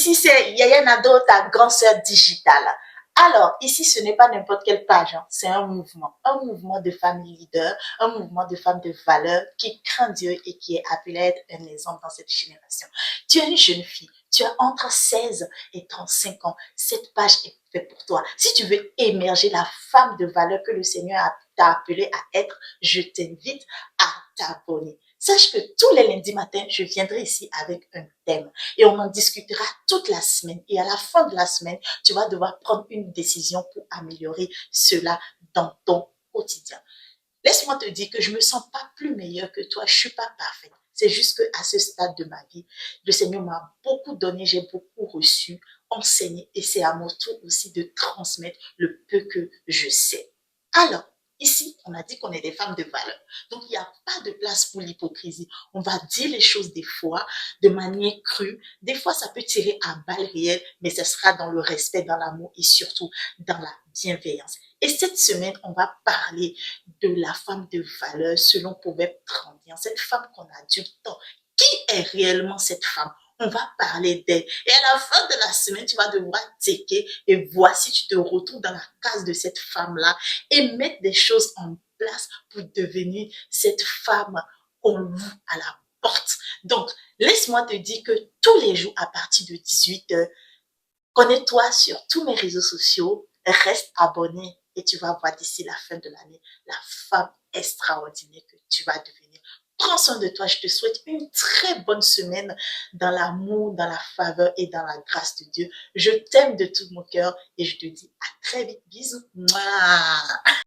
Ici, c'est Yaya Nado, ta grande sœur digitale. Alors, ici, ce n'est pas n'importe quelle page, hein. C'est un mouvement de femmes leaders, un mouvement de femmes de valeur qui craint Dieu et qui est appelé à être un exemple dans cette génération. Tu es une jeune fille, tu as entre 16 et 35 ans. Cette page est faite pour toi. Si tu veux émerger la femme de valeur que le Seigneur t'a appelée à être, je t'invite à t'abonner. Sache que tous les lundis matins, je viendrai ici avec un thème et on en discutera toute la semaine. Et à la fin de la semaine, tu vas devoir prendre une décision pour améliorer cela dans ton quotidien. Laisse-moi te dire que je me sens pas plus meilleure que toi. Je suis pas parfaite. C'est juste qu'à ce stade de ma vie, le Seigneur m'a beaucoup donné, j'ai beaucoup reçu, enseigné et c'est à mon tour aussi de transmettre le peu que je sais. Alors, ici, on a dit qu'on est des femmes de valeur. Donc, il n'y a pas de place pour l'hypocrisie. On va dire les choses des fois de manière crue. Des fois, ça peut tirer à balles réelles, mais ce sera dans le respect, dans l'amour et surtout dans la bienveillance. Et cette semaine, on va parler de la femme de valeur selon Proverbe 31. Cette femme qu'on a du temps. Qui est réellement cette femme? On va parler d'elle. Et à la fin de la semaine, tu vas devoir checker et voir si tu te retrouves dans la case de cette femme-là et mettre des choses en place pour devenir cette femme qu'on loue à la porte. Donc, laisse-moi te dire que tous les jours à partir de 18h, connais-toi sur tous mes réseaux sociaux, reste abonné et tu vas voir d'ici la fin de l'année la femme extraordinaire que tu vas devenir. Prends soin de toi. Je te souhaite une très bonne semaine dans l'amour, dans la faveur et dans la grâce de Dieu. Je t'aime de tout mon cœur et je te dis à très vite. Bisous. Mouah.